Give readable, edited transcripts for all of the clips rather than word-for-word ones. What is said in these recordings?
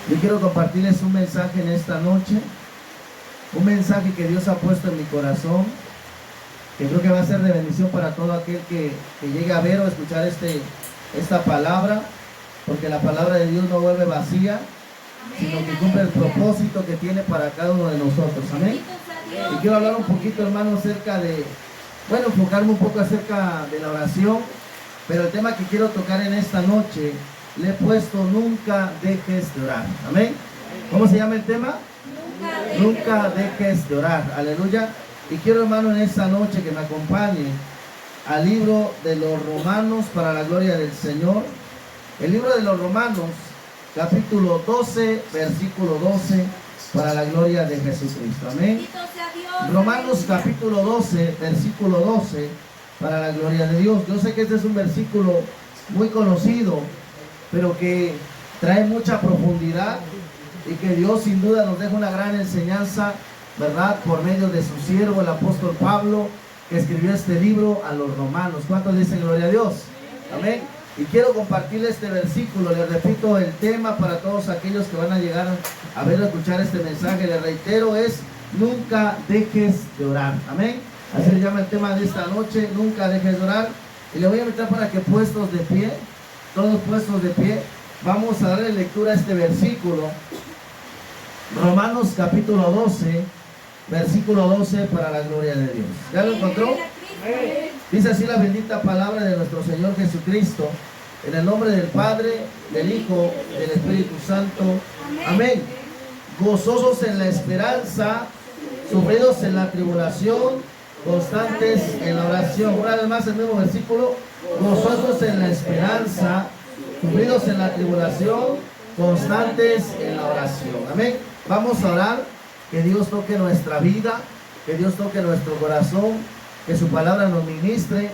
Yo quiero compartirles un mensaje en esta noche, un mensaje que Dios ha puesto en mi corazón, que creo que va a ser de bendición para todo aquel que llegue a ver o escuchar esta palabra, porque la palabra de Dios no vuelve vacía, sino que cumple el propósito que tiene para cada uno de nosotros. Amén. Y quiero hablar un poquito, hermano, acerca de, enfocarme un poco acerca de la oración, pero el tema que quiero tocar en esta noche le he puesto: nunca dejes de orar. Amén. ¿Cómo se llama el tema? Nunca dejes de orar. Aleluya. Y quiero, hermano, en esta noche que me acompañe al libro de los Romanos para la gloria del Señor. El libro de los Romanos, capítulo 12, versículo 12, para la gloria de Jesucristo. Amén. Romanos capítulo 12, versículo 12, para la gloria de Dios. Yo sé que este es un versículo muy conocido, pero que trae mucha profundidad y que Dios sin duda nos deja una gran enseñanza, ¿verdad? Por medio de su siervo, el apóstol Pablo, que escribió este libro a los romanos. ¿Cuántos dicen gloria a Dios? Amén. Y quiero compartirles este versículo. Les repito el tema para todos aquellos que van a llegar a ver o escuchar este mensaje. Les reitero, es: nunca dejes de orar. Amén. Así se llama el tema de esta noche: nunca dejes de orar. Y le voy a invitar para que, puestos de pie, todos puestos de pie, vamos a darle lectura a este versículo. Romanos capítulo 12, versículo 12, para la gloria de Dios. ¿Ya lo encontró? Dice así la bendita palabra de nuestro Señor Jesucristo, en el nombre del Padre, del Hijo, del Espíritu Santo. Amén. Gozosos en la esperanza, sufridos en la tribulación, constantes en la oración. Una vez más el mismo versículo: gozosos en la esperanza, sufridos en la tribulación, constantes en la oración. Amén. Vamos a orar, que Dios toque nuestra vida, que Dios toque nuestro corazón, que su palabra nos ministre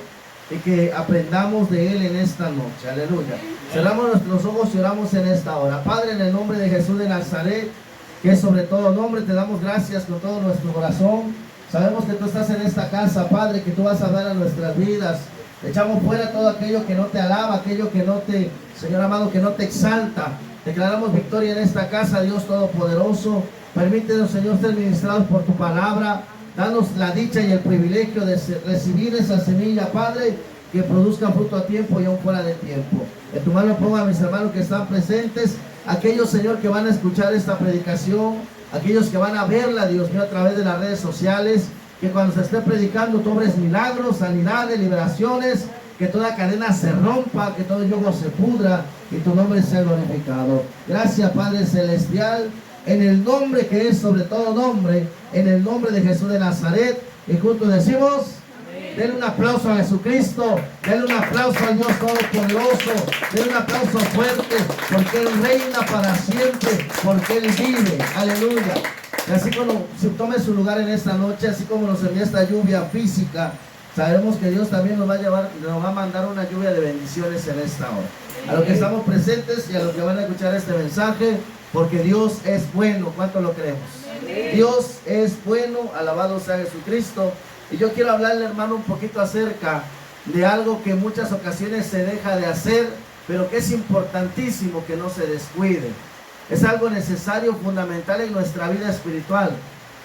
y que aprendamos de Él en esta noche. Aleluya. Cerramos nuestros ojos y oramos en esta hora. Padre, en el nombre de Jesús de Nazaret, que es sobre todo nombre, te damos gracias con todo nuestro corazón. Sabemos que tú estás en esta casa, Padre, que tú vas a dar a nuestras vidas. Echamos fuera todo aquello que no te alaba, aquello que no te, Señor amado, que no te exalta. Declaramos victoria en esta casa, Dios Todopoderoso. Permítenos, Señor, ser ministrados por tu palabra. Danos la dicha y el privilegio de recibir esa semilla, Padre, que produzca fruto a tiempo y aún fuera de tiempo. En tu mano pongo a mis hermanos que están presentes, aquellos, Señor, que van a escuchar esta predicación, aquellos que van a verla, Dios mío, a través de las redes sociales, que cuando se esté predicando tú obres milagros, sanidades, liberaciones, que toda cadena se rompa, que todo yugo se pudra y tu nombre sea glorificado. Gracias, Padre Celestial, en el nombre que es sobre todo nombre, en el nombre de Jesús de Nazaret. Y juntos decimos: denle un aplauso a Jesucristo, denle un aplauso al Dios Todopoderoso, denle un aplauso fuerte, porque Él reina para siempre, porque Él vive. Aleluya. Y así como se tome su lugar en esta noche, así como nos envía esta lluvia física, sabemos que Dios también nos va a mandar una lluvia de bendiciones en esta hora. A los que estamos presentes y a los que van a escuchar este mensaje, porque Dios es bueno. ¿Cuánto lo creemos? Dios es bueno, alabado sea Jesucristo. Y yo quiero hablarle, hermano, un poquito acerca de algo que en muchas ocasiones se deja de hacer, pero que es importantísimo que no se descuide. Es algo necesario, fundamental en nuestra vida espiritual.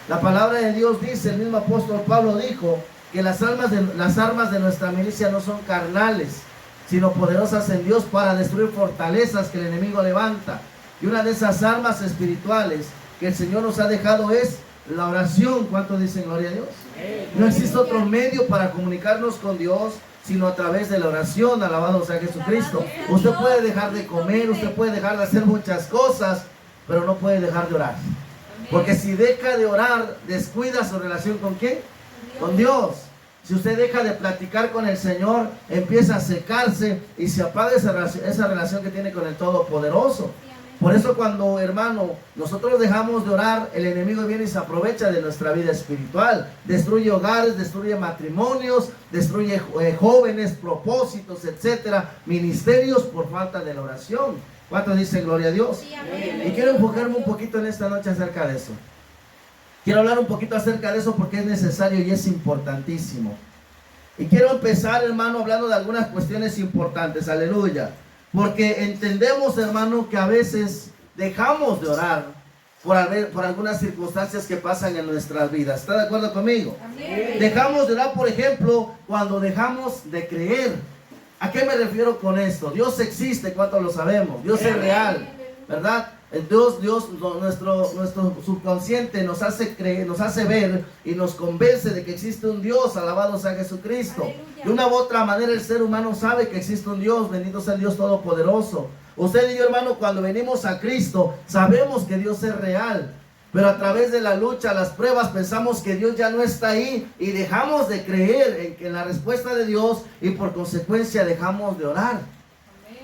La palabra de Dios dice, el mismo apóstol Pablo dijo, que las armas de nuestra milicia no son carnales, sino poderosas en Dios para destruir fortalezas que el enemigo levanta. Y una de esas armas espirituales que el Señor nos ha dejado es la oración. ¿Cuántos dicen gloria a Dios? No existe otro medio para comunicarnos con Dios sino a través de la oración. Alabado sea Jesucristo. Usted puede dejar de comer, usted puede dejar de hacer muchas cosas, pero no puede dejar de orar. Porque si deja de orar, descuida su relación ¿con quién? Con Dios. Si usted deja de platicar con el Señor, empieza a secarse y se apaga esa relación que tiene con el Todopoderoso. Por eso cuando, hermano, nosotros dejamos de orar, el enemigo viene y se aprovecha de nuestra vida espiritual. Destruye hogares, destruye matrimonios, destruye jóvenes, propósitos, etcétera, ministerios por falta de la oración. ¿Cuántos dicen gloria a Dios? Sí, y quiero enfocarme un poquito en esta noche acerca de eso. Quiero hablar un poquito acerca de eso porque es necesario y es importantísimo. Y quiero empezar, hermano, hablando de algunas cuestiones importantes. Aleluya. Porque entendemos, hermano, que a veces dejamos de orar por algunas circunstancias que pasan en nuestras vidas. ¿Está de acuerdo conmigo? Amén. Dejamos de orar, por ejemplo, cuando dejamos de creer. ¿A qué me refiero con esto? Dios existe, ¿cuánto lo sabemos? Dios es real, ¿verdad? Dios, nuestro subconsciente nos hace creer, nos hace ver y nos convence de que existe un Dios, alabado sea Jesucristo. Aleluya. De una u otra manera el ser humano sabe que existe un Dios, bendito sea el Dios Todopoderoso. Usted y yo, hermano, cuando venimos a Cristo, sabemos que Dios es real. Pero a través de la lucha, las pruebas, pensamos que Dios ya no está ahí y dejamos de creer en la respuesta de Dios y por consecuencia dejamos de orar.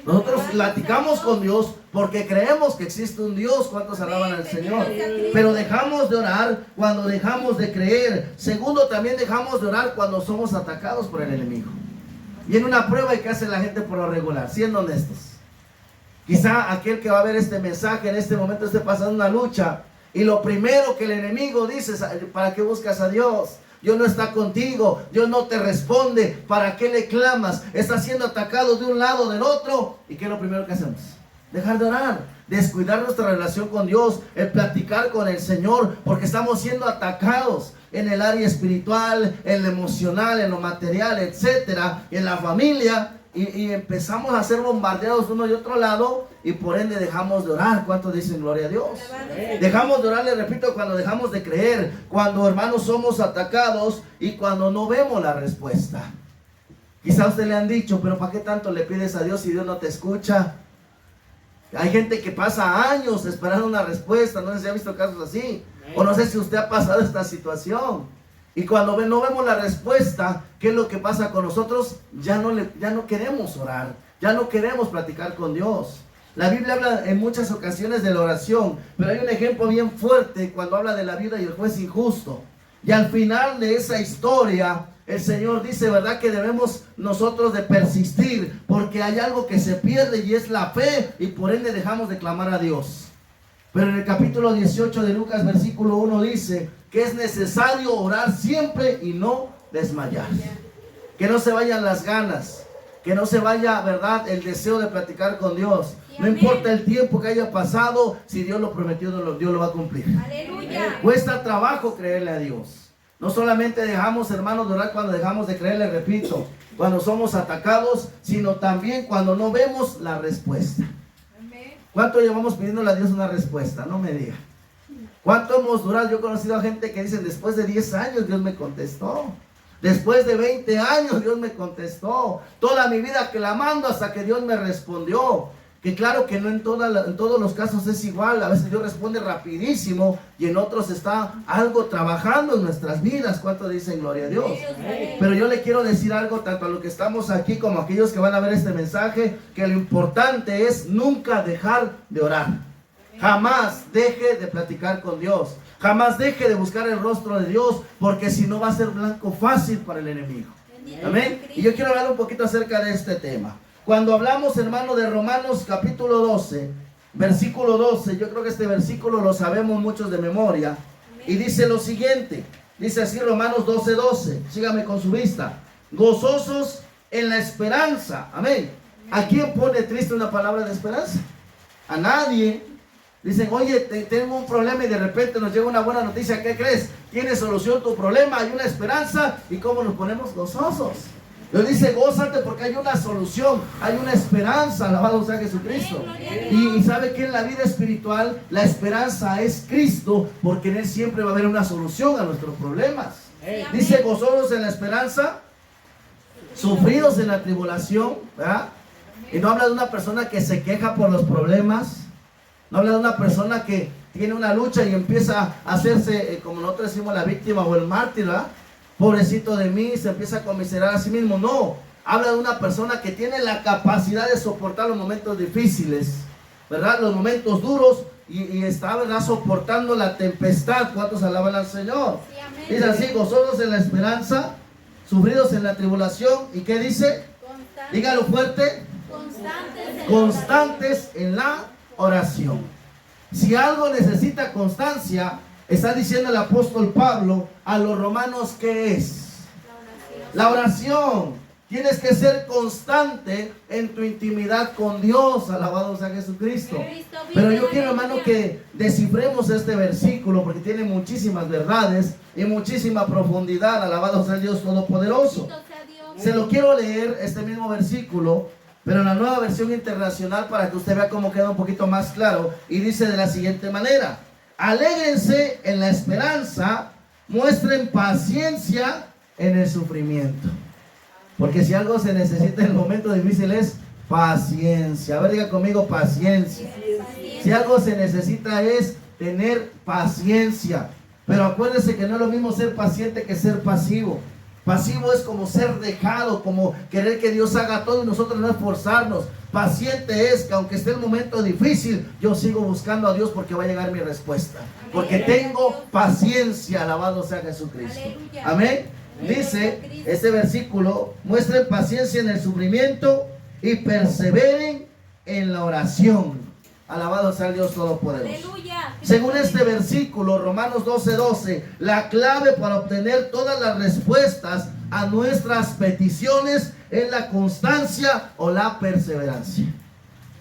Nosotros platicamos con Dios porque creemos que existe un Dios. ¿Cuántos alaban al Señor? Pero dejamos de orar cuando dejamos de creer. Segundo, también dejamos de orar cuando somos atacados por el enemigo. Y en una prueba, ¿y qué hace la gente por lo regular? Siendo honestos. Quizá aquel que va a ver este mensaje en este momento esté pasando una lucha. Y lo primero que el enemigo dice es: ¿para qué buscas a Dios? Dios no está contigo, Dios no te responde, ¿para qué le clamas? Está siendo atacado de un lado, del otro. ¿Y qué es lo primero que hacemos? Dejar de orar, descuidar nuestra relación con Dios, el platicar con el Señor, porque estamos siendo atacados en el área espiritual, en lo emocional, en lo material, etcétera, en la familia. Y empezamos a ser bombardeados de uno y otro lado y por ende dejamos de orar. ¿Cuántos dicen gloria a Dios? Dejamos de orar, le repito, cuando dejamos de creer, cuando, hermanos, somos atacados y cuando no vemos la respuesta. Quizá a usted le han dicho: pero ¿para qué tanto le pides a Dios si Dios no te escucha? Hay gente que pasa años esperando una respuesta. No sé si ha visto casos así, o no sé si usted ha pasado esta situación. Y cuando no vemos la respuesta, ¿qué es lo que pasa con nosotros? Ya no queremos orar, ya no queremos platicar con Dios. La Biblia habla en muchas ocasiones de la oración, pero hay un ejemplo bien fuerte cuando habla de la viuda y el juez injusto. Y al final de esa historia, el Señor dice, ¿verdad?, que debemos nosotros de persistir, porque hay algo que se pierde y es la fe, y por ende dejamos de clamar a Dios. Pero en el capítulo 18 de Lucas, versículo 1 dice que es necesario orar siempre y no desmayar. Que no se vayan las ganas, que no se vaya, ¿verdad?, el deseo de platicar con Dios. No importa el tiempo que haya pasado, si Dios lo prometió, Dios lo va a cumplir. Aleluya. Cuesta trabajo creerle a Dios. No solamente dejamos, hermanos, de orar cuando dejamos de creerle, repito, cuando somos atacados, sino también cuando no vemos la respuesta. ¿Cuánto llevamos pidiéndole a Dios una respuesta? No me diga. ¿Cuánto hemos durado? Yo he conocido a gente que dicen: después de 10 años Dios me contestó. Después de 20 años Dios me contestó. Toda mi vida clamando hasta que Dios me respondió. Que claro que no en todos los casos es igual. A veces Dios responde rapidísimo y en otros está algo trabajando en nuestras vidas. ¿Cuánto dicen gloria a Dios? Pero yo le quiero decir algo tanto a los que estamos aquí como a aquellos que van a ver este mensaje, que lo importante es nunca dejar de orar. Jamás deje de platicar con Dios. Jamás deje de buscar el rostro de Dios, porque si no va a ser blanco fácil para el enemigo. Amén. Y yo quiero hablar un poquito acerca de este tema. Cuando hablamos, hermano, de Romanos capítulo 12, versículo 12, yo creo que este versículo lo sabemos muchos de memoria. Y dice lo siguiente, dice así Romanos 12:12, sígame con su vista: gozosos en la esperanza. Amén. ¿A quién pone triste una palabra de esperanza? A nadie. Dicen: oye, tengo un problema, y de repente nos llega una buena noticia. ¿Qué crees? Tiene solución tu problema, hay una esperanza. ¿Y cómo nos ponemos gozosos? Dios dice: gózate porque hay una solución, hay una esperanza, alabado sea Jesucristo. Y sabe que en la vida espiritual la esperanza es Cristo, porque en Él siempre va a haber una solución a nuestros problemas. Dice: gozosos en la esperanza, sufridos en la tribulación, ¿verdad? Y no habla de una persona que se queja por los problemas. No habla de una persona que tiene una lucha y empieza a hacerse, como nosotros decimos, la víctima o el mártir, ¿verdad? Pobrecito de mí, se empieza a conmiserar a sí mismo. No, habla de una persona que tiene la capacidad de soportar los momentos difíciles, ¿verdad? Los momentos duros, y está, ¿verdad?, soportando la tempestad. ¿Cuántos alaban al Señor? Sí, dice así: gozosos en la esperanza, sufridos en la tribulación. ¿Y qué dice? Dígalo fuerte. Constantes en la oración. Si algo necesita constancia, está diciendo el apóstol Pablo a los romanos, ¿qué es? La oración. Tienes que ser constante en tu intimidad con Dios. Alabado sea Jesucristo. Pero yo quiero, hermano, que descifremos este versículo porque tiene muchísimas verdades y muchísima profundidad. Alabado sea el Dios Todopoderoso. Se lo quiero leer, este mismo versículo, pero en la Nueva Versión Internacional, para que usted vea cómo queda un poquito más claro. Y dice de la siguiente manera: alégrense en la esperanza, muestren paciencia en el sufrimiento. Porque si algo se necesita en el momento difícil es paciencia. A ver, diga conmigo, paciencia. Si algo se necesita es tener paciencia. Pero acuérdese que no es lo mismo ser paciente que ser pasivo. Pasivo es como ser dejado, como querer que Dios haga todo y nosotros no esforzarnos. Paciente es que aunque esté el momento difícil, yo sigo buscando a Dios porque va a llegar mi respuesta. Porque tengo paciencia, alabado sea Jesucristo. Amén. Dice este versículo: muestren paciencia en el sufrimiento y perseveren en la oración. Alabado sea el Dios Todopoderoso. Según este versículo, Romanos 12:12, la clave para obtener todas las respuestas a nuestras peticiones es la constancia o la perseverancia.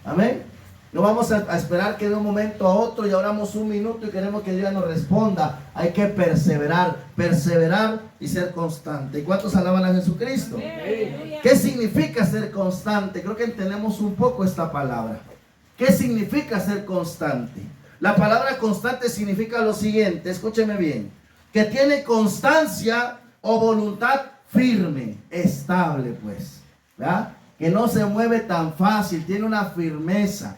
Amén. No vamos a esperar que de un momento a otro y oramos un minuto y queremos que Dios nos responda. Hay que perseverar y ser constante. ¿Y cuántos alaban a Jesucristo? ¿Qué significa ser constante? Creo que entendemos un poco esta palabra. ¿Qué significa ser constante? La palabra constante significa lo siguiente, escúcheme bien: que tiene constancia o voluntad firme, estable, pues, ¿verdad? Que no se mueve tan fácil, tiene una firmeza.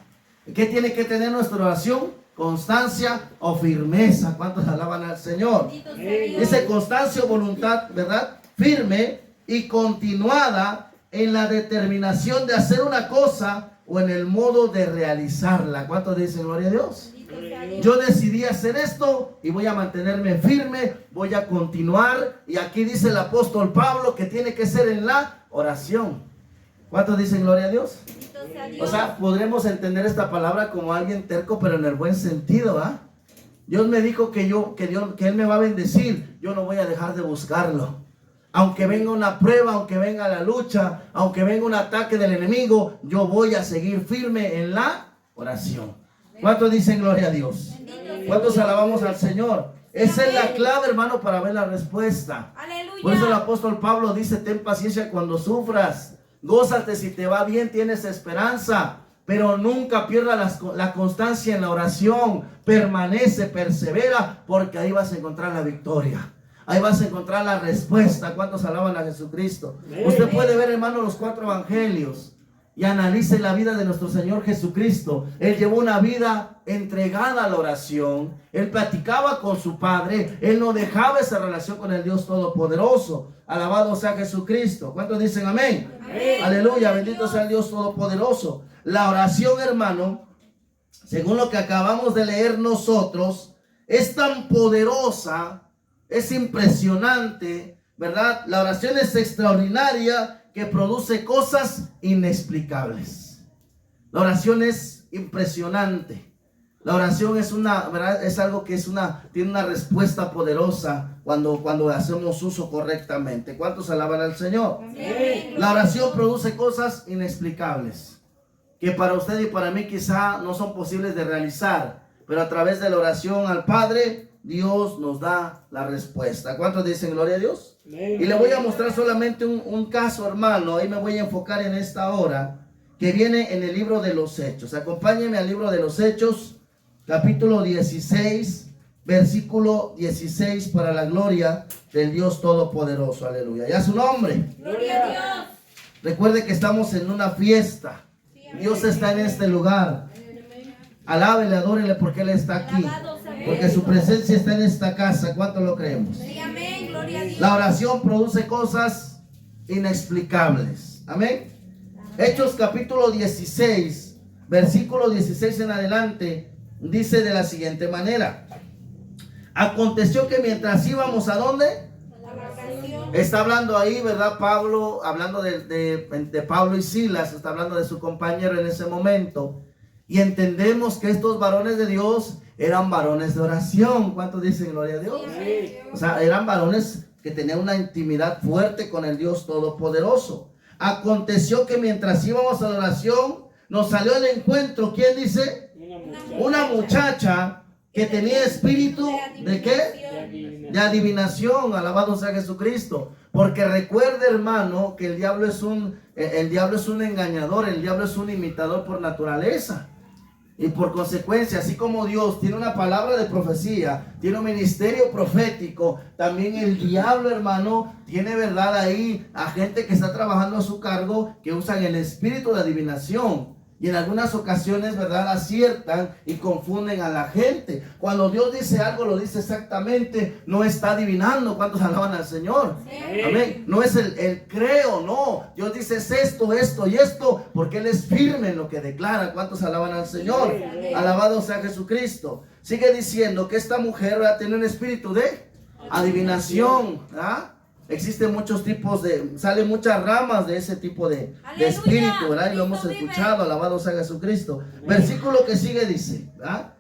¿Qué tiene que tener nuestra oración? Constancia o firmeza. ¿Cuántos alaban al Señor? Dice constancia o voluntad, ¿verdad? Firme y continuada en la determinación de hacer una cosa o en el modo de realizarla. ¿Cuántos dicen gloria a Dios? Yo decidí hacer esto y voy a mantenerme firme, voy a continuar. Y aquí dice el apóstol Pablo que tiene que ser en la oración. ¿Cuántos dicen gloria a Dios? O sea, podremos entender esta palabra como alguien terco, pero en el buen sentido, ¿ah? Dios me dijo que Él me va a bendecir. Yo no voy a dejar de buscarlo. Aunque venga una prueba, aunque venga la lucha, aunque venga un ataque del enemigo, yo voy a seguir firme en la oración. ¿Cuántos dicen gloria a Dios? ¿Cuántos alabamos al Señor? Esa es la clave, hermano, para ver la respuesta. Por eso el apóstol Pablo dice: ten paciencia cuando sufras. Gózate si te va bien, tienes esperanza, pero nunca pierdas la constancia en la oración. Permanece, persevera, porque ahí vas a encontrar la victoria. Ahí vas a encontrar la respuesta. ¿Cuántos alaban a Jesucristo? Usted puede ver, hermano, los 4 evangelios y analice la vida de nuestro Señor Jesucristo. Él llevó una vida entregada a la oración. Él platicaba con su Padre. Él no dejaba esa relación con el Dios Todopoderoso. Alabado sea Jesucristo. ¿Cuántos dicen amén? Amén. Aleluya, bendito sea el Dios Todopoderoso. La oración, hermano, según lo que acabamos de leer nosotros, es tan poderosa, es impresionante, ¿verdad? La oración es extraordinaria, que produce cosas inexplicables. La oración es impresionante. La oración es ¿verdad? Es algo que tiene una respuesta poderosa cuando hacemos uso correctamente. ¿Cuántos alaban al Señor? Amén. La oración produce cosas inexplicables que para usted y para mí quizá no son posibles de realizar, pero a través de la oración al Padre, Dios nos da la respuesta. ¿Cuántos dicen gloria a Dios? Amén. Y le voy a mostrar solamente un caso, hermano. Ahí me voy a enfocar en esta hora, que viene en el libro de los Hechos. Acompáñenme al libro de los Hechos, capítulo 16, versículo 16, para la gloria del Dios Todopoderoso. Aleluya. Y a su nombre. Gloria a Dios. Recuerde que estamos en una fiesta. Dios está en este lugar. Alábele, adórele, porque Él está aquí. Porque su presencia está en esta casa. ¿Cuánto lo creemos? Amén, gloria a Dios. La oración produce cosas inexplicables. Amén. Hechos capítulo 16, versículo 16 en adelante, dice de la siguiente manera: aconteció que mientras íbamos, ¿a dónde? Está hablando ahí, ¿verdad? Pablo, hablando de Pablo y Silas, está hablando de su compañero en ese momento. Y entendemos que estos varones de Dios eran varones de oración. ¿Cuántos dicen gloria a Dios? Sí. O sea, eran varones que tenían una intimidad fuerte con el Dios Todopoderoso. Aconteció que mientras íbamos a la oración, nos salió al encuentro, ¿quién dice? Una muchacha que tenía espíritu ¿de qué? De adivinación. Alabado sea Jesucristo. Porque recuerde, hermano, que el diablo es un engañador, el diablo es un imitador por naturaleza. Y por consecuencia, así como Dios tiene una palabra de profecía, tiene un ministerio profético, también el diablo, hermano, tiene, verdad, ahí a gente que está trabajando a su cargo, que usan el espíritu de adivinación. Y en algunas ocasiones, verdad, aciertan y confunden a la gente. Cuando Dios dice algo, lo dice exactamente, no está adivinando. ¿Cuántos alaban al Señor? Sí. Amén. No es el creo, no. Dios dice es esto, esto y esto, porque Él es firme en lo que declara. ¿Cuántos alaban al Señor? Sí. Alabado sea Jesucristo. Sigue diciendo que esta mujer, ¿verdad?, tiene un espíritu de adivinación. ¿Ah? Existen muchos tipos salen muchas ramas de ese tipo de espíritu, ¿verdad? Y lo hemos escuchado, alabado sea Jesucristo. Versículo que sigue dice, ¿verdad?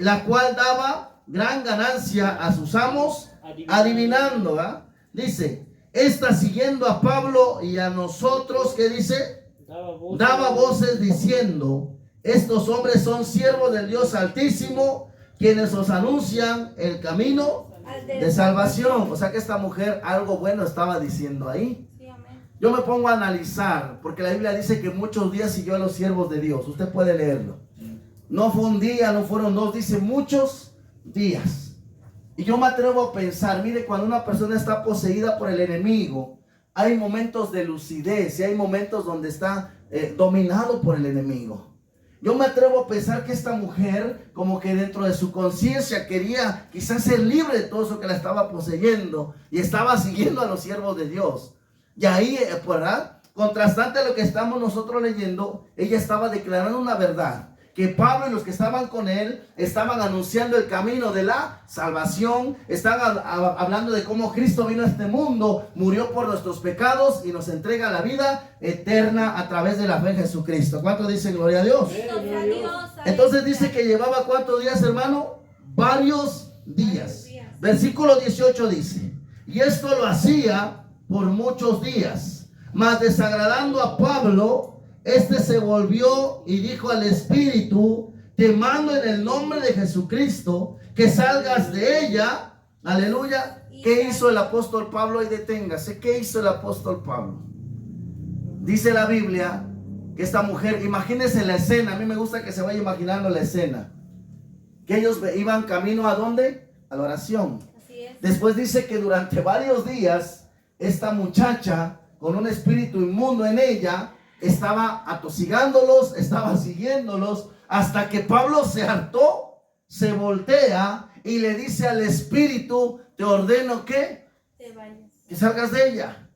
La cual daba gran ganancia a sus amos adivinando, ¿verdad? Dice, esta siguiendo a Pablo y a nosotros, ¿qué dice? Daba voces diciendo, estos hombres son siervos del Dios Altísimo, quienes os anuncian el camino de salvación. O sea que esta mujer algo bueno estaba diciendo ahí. Sí, yo me pongo a analizar, porque la Biblia dice que muchos días siguió a los siervos de Dios. Usted puede leerlo. No fue un día, no fueron dos, dice muchos días. Y yo me atrevo a pensar, mire, cuando una persona está poseída por el enemigo, hay momentos de lucidez y hay momentos donde está dominado por el enemigo. Yo me atrevo a pensar que esta mujer, como que dentro de su conciencia, quería quizás ser libre de todo eso que la estaba poseyendo y estaba siguiendo a los siervos de Dios. Y ahí, ¿verdad?, contrastante a lo que estamos nosotros leyendo, ella estaba declarando una verdad, que Pablo y los que estaban con él estaban anunciando el camino de la salvación, estaban hablando de cómo Cristo vino a este mundo, murió por nuestros pecados y nos entrega la vida eterna a través de la fe en Jesucristo. ¿Cuántos dicen gloria a Dios? Entonces dice que llevaba ¿cuántos días, hermano? Varios días. Versículo 18 dice, y esto lo hacía por muchos días, mas desagradando a Pablo, este se volvió y dijo al espíritu, te mando en el nombre de Jesucristo que salgas de ella. Aleluya. ¿Qué hizo el apóstol Pablo? Y deténgase. ¿Qué hizo el apóstol Pablo? Dice la Biblia que esta mujer, imagínense la escena, a mí me gusta que se vaya imaginando la escena, que ellos iban camino ¿a dónde? A la oración. Así es. Después dice que durante varios días esta muchacha con un espíritu inmundo en ella estaba atosigándolos, estaba siguiéndolos, hasta que Pablo se hartó, se voltea y le dice al espíritu, te ordeno que te vayas, que salgas de ella.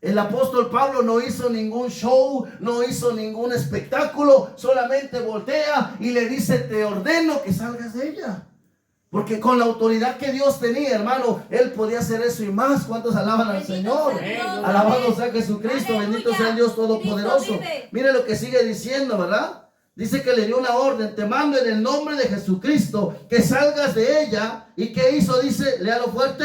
El apóstol Pablo no hizo ningún show, no hizo ningún espectáculo, solamente voltea y le dice, te ordeno que salgas de ella. Porque con la autoridad que Dios tenía, hermano, él podía hacer eso y más. ¿Cuántos alaban al Señor? Alabado sea Jesucristo, bendito sea el Dios Todopoderoso. Mire lo que sigue diciendo, ¿verdad? Dice que le dio una orden, te mando en el nombre de Jesucristo que salgas de ella. ¿Y qué hizo? Dice, léalo fuerte.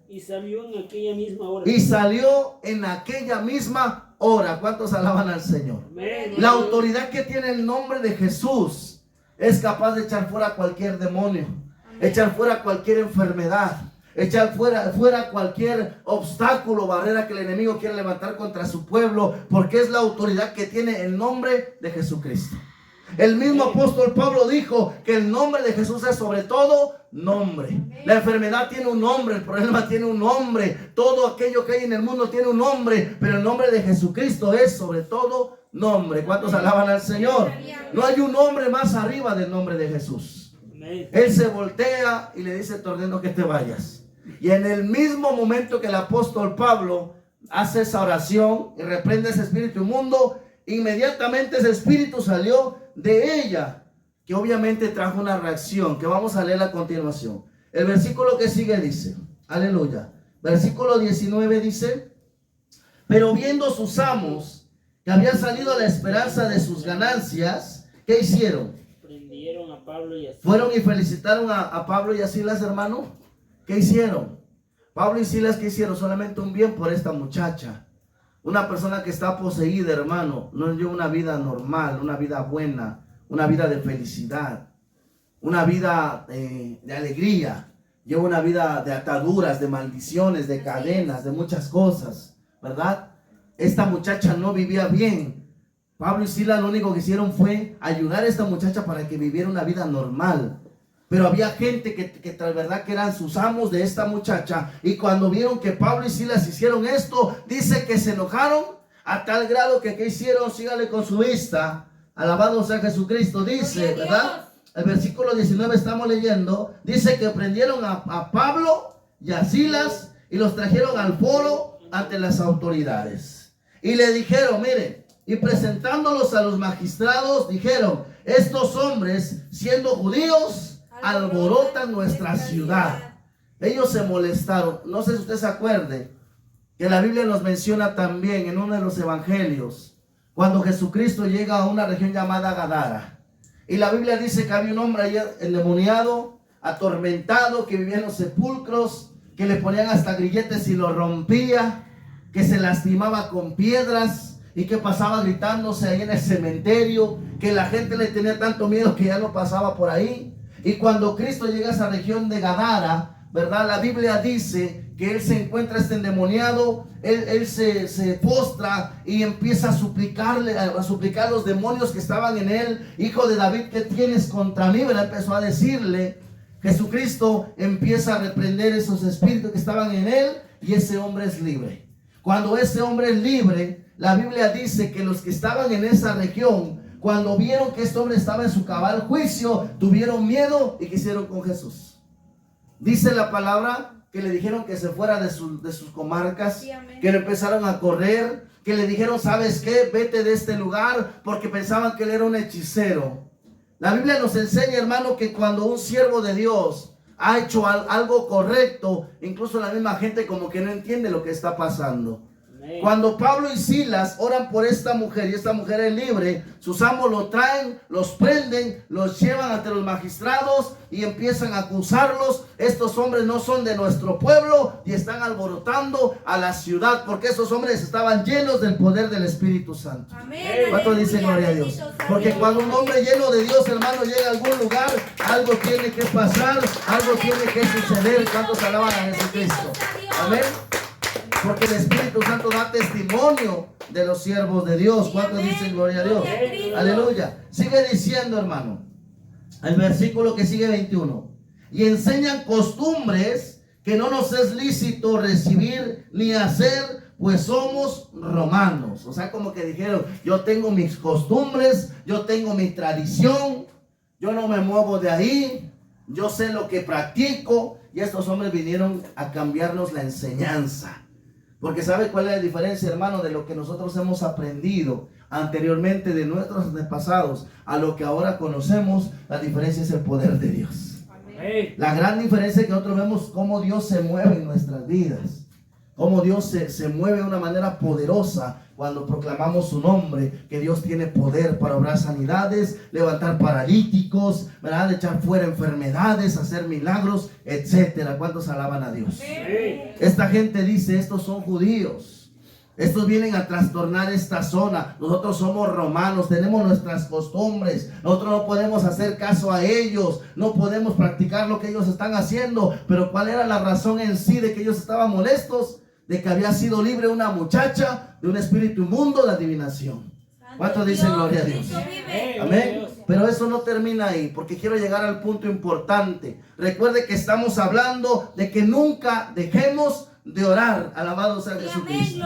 Y salió en aquella misma hora. Y salió en aquella misma hora. ¿Cuántos alaban al Señor? Amén. La autoridad que tiene el nombre de Jesús es capaz de echar fuera cualquier demonio, echar fuera cualquier enfermedad, echar fuera cualquier obstáculo, barrera que el enemigo quiere levantar contra su pueblo, porque es la autoridad que tiene el nombre de Jesucristo. El mismo apóstol Pablo dijo que el nombre de Jesús es sobre todo nombre. La enfermedad tiene un nombre, el problema tiene un nombre, todo aquello que hay en el mundo tiene un nombre, pero el nombre de Jesucristo es sobre todo nombre. ¿Cuántos alaban al Señor? No hay un nombre más arriba del nombre de Jesús. Él se voltea y le dice, te ordeno que te vayas. Y en el mismo momento que el apóstol Pablo hace esa oración y reprende ese espíritu inmundo, inmediatamente ese espíritu salió de ella, que obviamente trajo una reacción que vamos a leer a continuación. El versículo que sigue dice, aleluya, versículo 19 dice, pero viendo sus amos que había salido la esperanza de sus ganancias, ¿qué hicieron? A Pablo y a Silas. Fueron y felicitaron a Pablo y a Silas, hermano. ¿Qué hicieron? Pablo y Silas, ¿qué hicieron? Solamente un bien por esta muchacha. Una persona que está poseída, hermano, no lleva una vida normal, una vida buena, una vida de felicidad, una vida de alegría. Lleva una vida de ataduras, de maldiciones, de cadenas, de muchas cosas, ¿verdad? Esta muchacha no vivía bien. Pablo y Silas lo único que hicieron fue ayudar a esta muchacha para que viviera una vida normal. Pero había gente que tal verdad que eran sus amos de esta muchacha. Y cuando vieron que Pablo y Silas hicieron esto, dice que se enojaron a tal grado que ¿qué hicieron? Sígale con su vista. Alabado sea Jesucristo. Dice, ¿verdad? El versículo 19 estamos leyendo. Dice que prendieron a Pablo y a Silas y los trajeron al foro ante las autoridades. Y le dijeron, miren, y presentándolos a los magistrados, dijeron, estos hombres, siendo judíos, alborotan nuestra ciudad. Ellos se molestaron. No sé si usted se acuerde que la Biblia nos menciona también en uno de los evangelios, cuando Jesucristo llega a una región llamada Gadara. Y la Biblia dice que había un hombre allá endemoniado, atormentado, que vivía en los sepulcros, que le ponían hasta grilletes y lo rompía, que se lastimaba con piedras y que pasaba gritándose ahí en el cementerio, que la gente le tenía tanto miedo que ya no pasaba por ahí. Y cuando Cristo llega a esa región de Gadara, ¿verdad? La Biblia dice que él se encuentra endemoniado, él se postra y empieza a suplicar a los demonios que estaban en él. Hijo de David, ¿qué tienes contra mí? ¿Verdad? Empezó a decirle. Jesucristo empieza a reprender esos espíritus que estaban en él y ese hombre es libre. Cuando ese hombre es libre, la Biblia dice que los que estaban en esa región, cuando vieron que este hombre estaba en su cabal juicio, tuvieron miedo y quisieron con Jesús. Dice la palabra que le dijeron que se fuera de sus comarcas, sí, que le empezaron a correr, que le dijeron, ¿sabes qué? Vete de este lugar, porque pensaban que él era un hechicero. La Biblia nos enseña, hermano, que cuando un siervo de Dios ha hecho algo correcto, incluso la misma gente como que no entiende lo que está pasando. Cuando Pablo y Silas oran por esta mujer y esta mujer es libre, sus amos lo traen, los prenden, los llevan ante los magistrados y empiezan a acusarlos. Estos hombres no son de nuestro pueblo y están alborotando a la ciudad, porque esos hombres estaban llenos del poder del Espíritu Santo. ¿Cuántos dicen gloria a Dios? Porque cuando un hombre lleno de Dios, hermano, llega a algún lugar, algo tiene que pasar, algo tiene que suceder. ¿Cuántos alaban a Jesucristo? Amén. Porque el Espíritu Santo da testimonio de los siervos de Dios. ¿Cuántos dicen gloria a Dios? Aleluya. Sigue diciendo, hermano, el versículo que sigue 21. Y enseñan costumbres que no nos es lícito recibir ni hacer, pues somos romanos. O sea, como que dijeron, yo tengo mis costumbres, yo tengo mi tradición, yo no me muevo de ahí, yo sé lo que practico. Y estos hombres vinieron a cambiarnos la enseñanza. Porque ¿sabe cuál es la diferencia, hermano, de lo que nosotros hemos aprendido anteriormente de nuestros antepasados a lo que ahora conocemos? La diferencia es el poder de Dios. Amén. La gran diferencia es que nosotros vemos cómo Dios se mueve en nuestras vidas, cómo Dios se mueve de una manera poderosa cuando proclamamos su nombre, que Dios tiene poder para obrar sanidades, levantar paralíticos, ¿verdad? Echar fuera enfermedades, hacer milagros, etcétera. ¿Cuántos alaban a Dios? Sí. Esta gente dice, estos son judíos, estos vienen a trastornar esta zona, nosotros somos romanos, tenemos nuestras costumbres, nosotros no podemos hacer caso a ellos, no podemos practicar lo que ellos están haciendo. Pero ¿cuál era la razón en sí de que ellos estaban molestos? De que había sido libre una muchacha de un espíritu inmundo de adivinación. ¿Cuántos dicen gloria a Dios? Amén. Pero eso no termina ahí, porque quiero llegar al punto importante. Recuerde que estamos hablando de que nunca dejemos de orar. Alabado sea Jesucristo.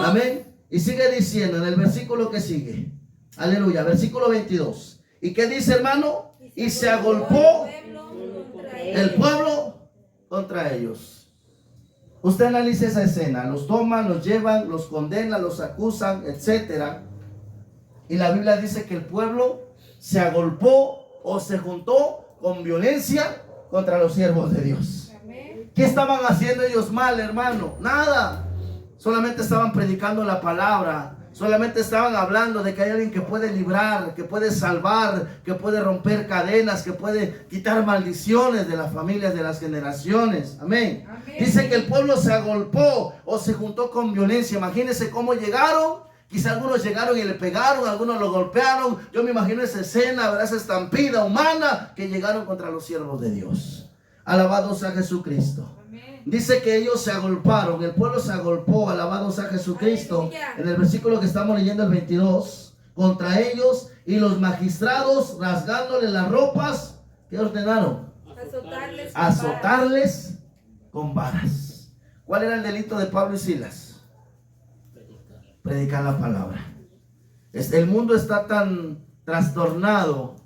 Amén. Y sigue diciendo en el versículo que sigue. Aleluya. Versículo 22. ¿Y qué dice, hermano? Y se agolpó el pueblo contra ellos. Usted analice esa escena, los toman, los llevan, los condenan, los acusan, etcétera. Y la Biblia dice que el pueblo se agolpó o se juntó con violencia contra los siervos de Dios. ¿Qué estaban haciendo ellos mal, hermano? Nada. Solamente estaban predicando la palabra. Solamente estaban hablando de que hay alguien que puede librar, que puede salvar, que puede romper cadenas, que puede quitar maldiciones de las familias, de las generaciones. Amén. Amén. Dice que el pueblo se agolpó o se juntó con violencia. Imagínense cómo llegaron. Quizá algunos llegaron y le pegaron, algunos lo golpearon. Yo me imagino esa escena, ¿verdad? Esa estampida humana que llegaron contra los siervos de Dios. Alabado sea Jesucristo. Amén. Dice que ellos se agolparon, el pueblo se agolpó, alabado sea Jesucristo. Aleluya. En el versículo que estamos leyendo, el 22, contra ellos, y los magistrados rasgándole las ropas, ¿qué ordenaron? Azotarles con varas. ¿Cuál era el delito de Pablo y Silas? Predicar la palabra. El mundo está tan trastornado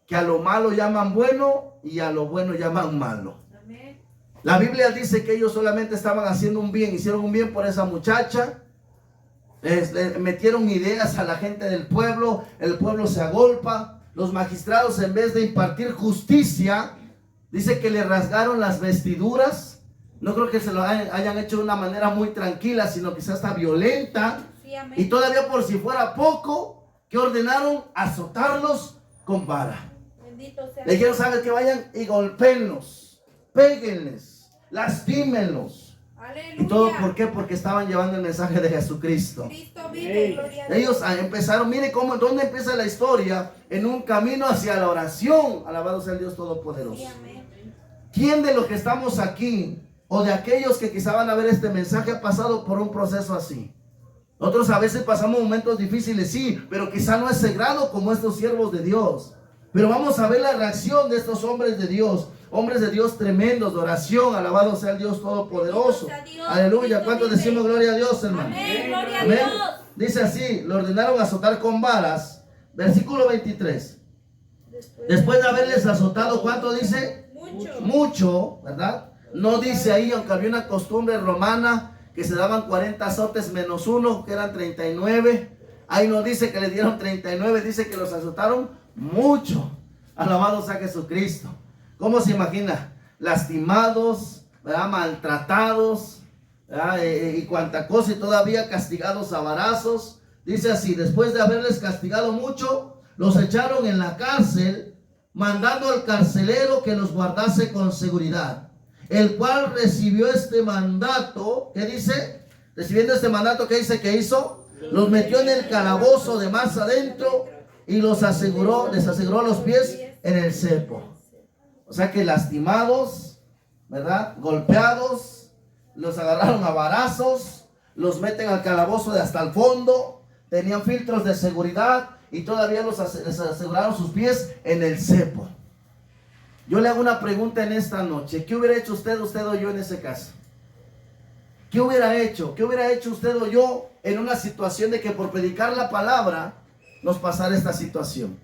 que a lo malo llaman bueno y a lo bueno llaman malo. Amén. La Biblia dice que ellos solamente estaban haciendo un bien, hicieron un bien por esa muchacha, le metieron ideas a la gente del pueblo, el pueblo se agolpa, los magistrados en vez de impartir justicia, dice que le rasgaron las vestiduras. No creo que se lo hayan hecho de una manera muy tranquila, sino quizás hasta violenta. Sí, y todavía por si fuera poco, que ordenaron azotarlos con vara. Le dijeron, ¿sabes qué? Vayan y golpéenlos, péguenles, lastímenlos. Aleluya. ¿Y todo por qué? Porque estaban llevando el mensaje de Jesucristo. Cristo vive, gloria a Dios. Ellos empezaron, mire dónde empieza la historia, en un camino hacia la oración. Alabado sea el Dios Todopoderoso. Sí, ¿quién de los que estamos aquí o de aquellos que quizá van a ver este mensaje ha pasado por un proceso así? Nosotros a veces pasamos momentos difíciles, sí, pero quizá no a ese grado como estos siervos de Dios. Pero vamos a ver la reacción de estos hombres de Dios tremendos de oración. Alabado sea el Dios Todopoderoso. Dios, aleluya. ¿Cuántos decimos gloria a Dios, hermano? Amén, gloria Amén. A Dios. Dice así, lo ordenaron azotar con varas. Versículo 23. Después de haberles azotado, ¿cuánto dice? Mucho, ¿verdad? No dice ahí, aunque había una costumbre romana que se daban 40 azotes menos uno, que eran 39. Ahí no dice que le dieron 39, dice que los azotaron mucho. Alabado sea Jesucristo. ¿Cómo se imagina? Lastimados, ¿verdad? Maltratados, ¿verdad? Y cuanta cosa, y todavía castigados a varazos. Dice así, después de haberles castigado mucho, los echaron en la cárcel, mandando al carcelero que los guardase con seguridad, el cual recibió este mandato. ¿Qué dice? Recibiendo este mandato, ¿qué dice que hizo? Los metió en el calabozo de más adentro y les aseguró los pies en el cepo. O sea que lastimados, ¿verdad? Golpeados, los agarraron a varazos, los meten al calabozo de hasta el fondo, tenían filtros de seguridad y todavía les aseguraron sus pies en el cepo. Yo le hago una pregunta en esta noche. ¿Qué hubiera hecho usted o yo en ese caso? ¿Qué hubiera hecho? ¿Qué hubiera hecho usted o yo en una situación de que por predicar la palabra nos pasara esta situación?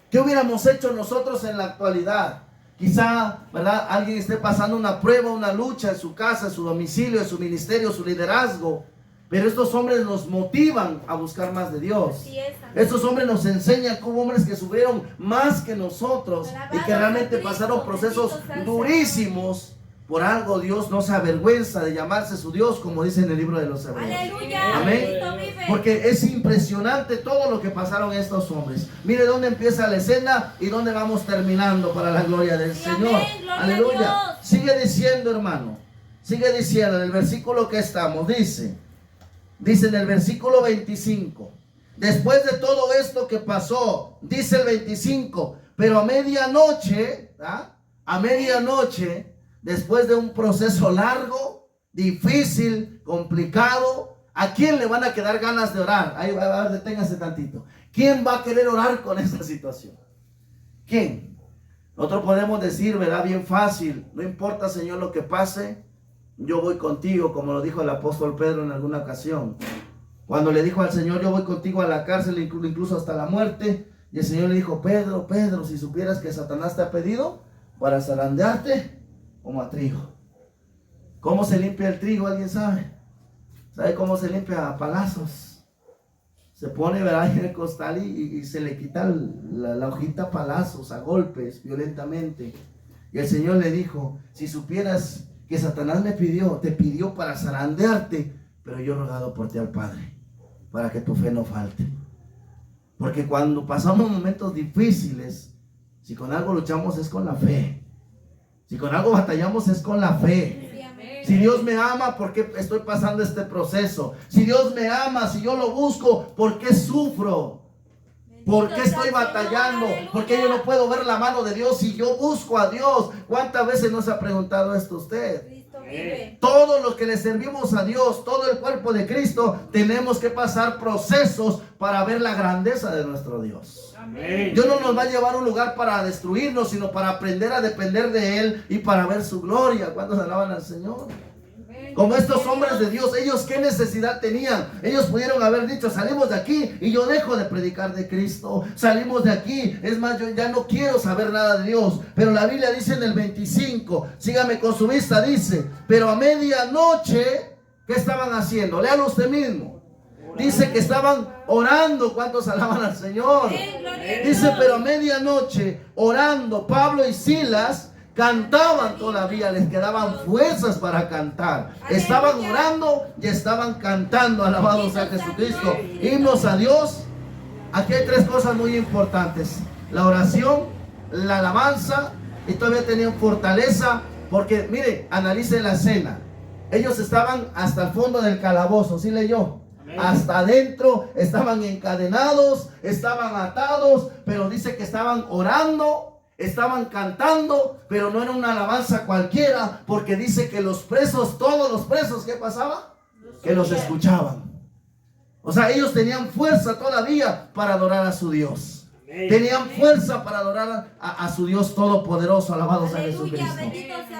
¿Qué hubiéramos hecho nosotros en la actualidad? Quizá, ¿verdad? Alguien esté pasando una prueba, una lucha en su casa, en su domicilio, en su ministerio, su liderazgo. Pero estos hombres nos motivan a buscar más de Dios. Estos hombres nos enseñan como hombres que sufrieron más que nosotros y que realmente pasaron procesos durísimos. Por algo Dios no se avergüenza de llamarse su Dios, como dice en el libro de los Hebreos. ¡Aleluya! Amén. Porque es impresionante todo lo que pasaron estos hombres. Mire dónde empieza la escena y dónde vamos terminando para la gloria del Señor. Aleluya. Sigue diciendo, hermano. Sigue diciendo en el versículo que estamos. Dice en el versículo 25. Después de todo esto que pasó, dice el 25, pero a medianoche, después de un proceso largo, difícil, complicado, ¿a quién le van a quedar ganas de orar? Ahí va, deténgase tantito. ¿Quién va a querer orar con esta situación? ¿Quién? Nosotros podemos decir, ¿verdad? Bien fácil, no importa, Señor, lo que pase, yo voy contigo, como lo dijo el apóstol Pedro en alguna ocasión. Cuando le dijo al Señor, yo voy contigo a la cárcel, incluso hasta la muerte, y el Señor le dijo, Pedro, si supieras que Satanás te ha pedido para zarandearte como a trigo. ¿Cómo se limpia el trigo? ¿Alguien sabe? ¿Sabe cómo se limpia? A palazos. Se pone, ¿verdad?, en el costal y se le quita la hojita a palazos, a golpes, violentamente. Y el Señor le dijo, si supieras que Satanás te pidió para zarandearte, pero yo he rogado por ti al Padre, para que tu fe no falte. Porque cuando pasamos momentos difíciles, si con algo luchamos es con la fe. Si con algo batallamos es con la fe. Si Dios me ama, ¿por qué estoy pasando este proceso? Si Dios me ama, si yo lo busco, ¿por qué sufro? ¿Por qué estoy batallando? ¿Por qué yo no puedo ver la mano de Dios si yo busco a Dios? ¿Cuántas veces nos ha preguntado esto usted? Todos los que le servimos a Dios, todo el cuerpo de Cristo, tenemos que pasar procesos para ver la grandeza de nuestro Dios. Dios no nos va a llevar a un lugar para destruirnos, sino para aprender a depender de Él y para ver su gloria. ¿Cuántos alaban al Señor? Como estos hombres de Dios, ellos qué necesidad tenían. Ellos pudieron haber dicho, salimos de aquí y yo dejo de predicar de Cristo. Salimos de aquí, es más, yo ya no quiero saber nada de Dios. Pero la Biblia dice en el 25, sígame con su vista, dice, pero a medianoche, ¿qué estaban haciendo? Léalo usted mismo. Dice que estaban orando. ¿Cuántos alaban al Señor? Dice, pero a medianoche, orando, Pablo y Silas cantaban todavía, les quedaban fuerzas para cantar. Estaban orando y estaban cantando. Alabado sea Jesucristo. Himnos a Dios. Aquí hay tres cosas muy importantes: la oración, la alabanza, y todavía tenían fortaleza. Porque mire, analice la escena. Ellos estaban hasta el fondo del calabozo. ¿Sí leyó? Hasta adentro, estaban encadenados, estaban atados, pero dice que estaban orando. Estaban cantando, pero no era una alabanza cualquiera, porque dice que los presos, todos los presos, ¿qué pasaba? Que los escuchaban. O sea, ellos tenían fuerza todavía para adorar a su Dios. Tenían fuerza para adorar a su Dios todopoderoso. Alabado sea Jesucristo.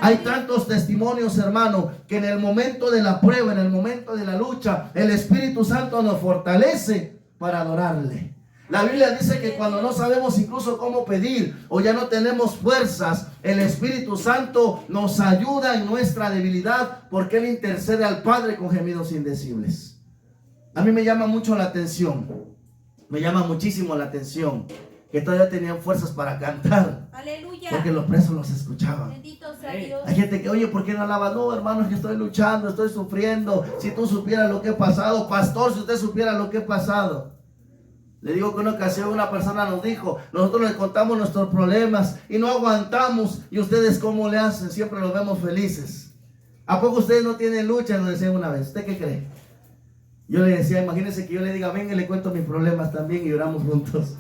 Hay tantos testimonios, hermano, que en el momento de la prueba, en el momento de la lucha, el Espíritu Santo nos fortalece para adorarle. La Biblia dice que cuando no sabemos incluso cómo pedir o ya no tenemos fuerzas, el Espíritu Santo nos ayuda en nuestra debilidad, porque Él intercede al Padre con gemidos indecibles. A mí me llama mucho la atención, me llama muchísimo la atención que todavía tenían fuerzas para cantar. Aleluya. Porque los presos los escuchaban. Bendito sea Dios. Hay gente que, oye, ¿por qué no alaba? No, hermano, es que estoy luchando, estoy sufriendo. Si tú supieras lo que he pasado, pastor, si usted supiera lo que he pasado. Le digo que una ocasión una persona nos dijo, nosotros les contamos nuestros problemas y no aguantamos, y ustedes ¿cómo le hacen? Siempre los vemos felices. ¿A poco ustedes no tienen lucha? Nos decían una vez. ¿Usted qué cree? Yo le decía, imagínense que yo le diga, venga y le cuento mis problemas también y oramos juntos.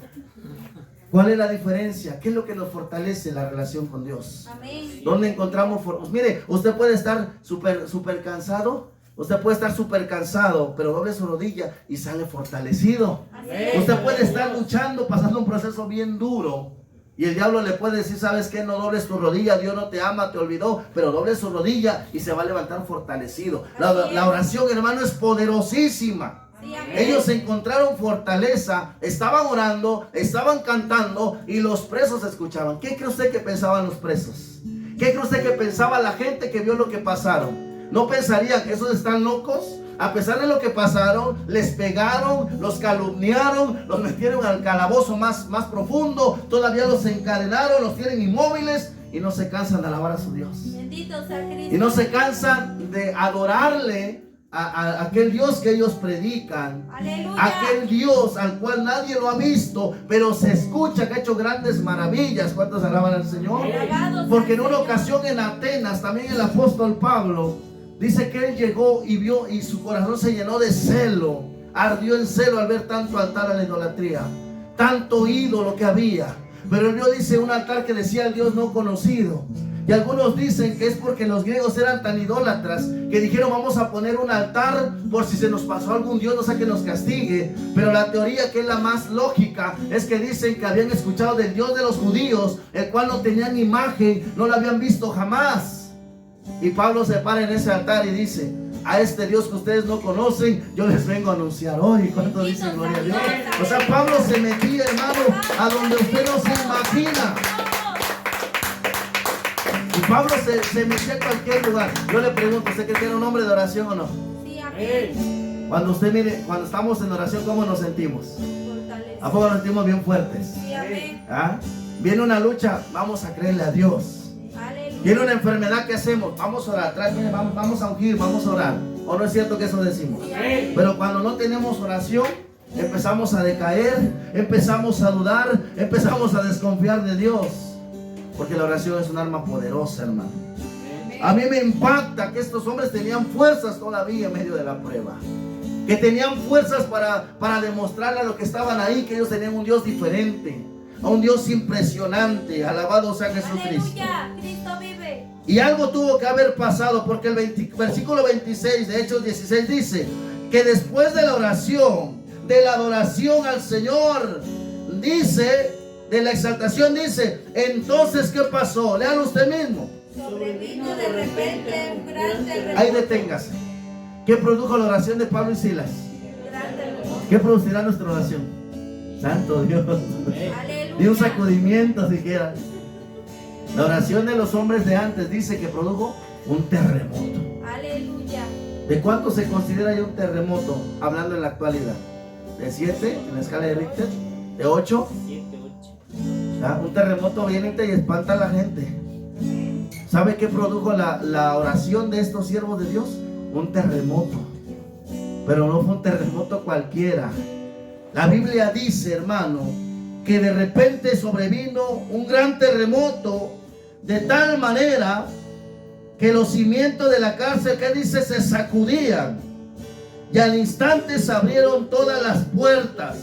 ¿Cuál es la diferencia? ¿Qué es lo que nos fortalece la relación con Dios? Amén. ¿Dónde encontramos? Pues mire, usted puede estar súper cansado. Usted puede estar súper cansado, pero doble su rodilla y sale fortalecido. Amén. Usted puede estar luchando, pasando un proceso bien duro, y el diablo le puede decir, ¿sabes qué? No dobles tu rodilla, Dios no te ama, te olvidó, pero doble su rodilla y se va a levantar fortalecido. La oración, hermano, es poderosísima. Sí, ellos encontraron fortaleza, estaban orando, estaban cantando, y los presos escuchaban. ¿Qué cree usted que pensaban los presos? ¿Qué cree usted que pensaba la gente que vio lo que pasaron? ¿No pensarían que esos están locos? A pesar de lo que pasaron, les pegaron, los calumniaron, los metieron al calabozo más profundo, todavía los encadenaron, los tienen inmóviles y no se cansan de alabar a su Dios. Bendito sea Cristo. Y no se cansan de adorarle a aquel Dios que ellos predican. Aleluya. Aquel Dios al cual nadie lo ha visto, pero se escucha que ha hecho grandes maravillas. ¿Cuántos alaban al Señor? Porque en una ocasión en Atenas, también el apóstol Pablo dice que él llegó y vio, y su corazón se llenó de celo, ardió en celo al ver tanto altar a la idolatría, tanto ídolo que había. Pero él vio, dice, un altar que decía el Dios no conocido. Y algunos dicen que es porque los griegos eran tan idólatras que dijeron, vamos a poner un altar por si se nos pasó algún Dios, no sea que nos castigue. Pero la teoría que es la más lógica es que dicen que habían escuchado del Dios de los judíos, el cual no tenían imagen, no lo habían visto jamás. Y Pablo se para en ese altar y dice, a este Dios que ustedes no conocen, yo les vengo a anunciar hoy. ¿Cuánto dicen gloria a Dios? O sea, Pablo se metía, hermano, a donde usted no se imagina. Y Pablo se metía a cualquier lugar. Yo le pregunto, ¿usted cree que era un hombre de oración o no? Sí, amén. Cuando usted mire, cuando estamos en oración, ¿cómo nos sentimos? ¿A poco nos sentimos bien fuertes? Sí, amén. ¿Ah? Viene una lucha, vamos a creerle a Dios. Aleluya. Viene una enfermedad, ¿qué hacemos? Vamos a orar, vamos a ungir, vamos a orar. ¿O no es cierto que eso decimos? Pero cuando no tenemos oración, empezamos a decaer, empezamos a dudar, empezamos a desconfiar de Dios. Porque la oración es un arma poderosa, hermano. A mí me impacta que estos hombres tenían fuerzas todavía en medio de la prueba. Que tenían fuerzas para demostrarle a los que estaban ahí que ellos tenían un Dios diferente. A un Dios impresionante. Alabado sea Jesucristo. Aleluya, Cristo vive. Y algo tuvo que haber pasado, porque el versículo 26 de Hechos 16 dice que después de la oración, de la adoración al Señor, dice, de la exaltación, dice, entonces ¿qué pasó? Léalo usted mismo. Sobrevino de repente un gran terremoto. Ahí deténgase. ¿Qué produjo la oración de Pablo y Silas? Gran terremoto. ¿Qué producirá nuestra oración? Santo Dios. Aleluya. De un sacudimiento siquiera. La oración de los hombres de antes dice que produjo un terremoto. Aleluya. ¿De cuánto se considera ya un terremoto hablando en la actualidad? ¿De 7 en la escala de Richter? ¿De 8? 7, 8. Un terremoto viene y espanta a la gente. ¿Sabe qué produjo la oración de estos siervos de Dios? Un terremoto. Pero no fue un terremoto cualquiera. La Biblia dice, hermano, que de repente sobrevino un gran terremoto, de tal manera que los cimientos de la cárcel, ¿qué dice? Se sacudían. Y al instante se abrieron todas las puertas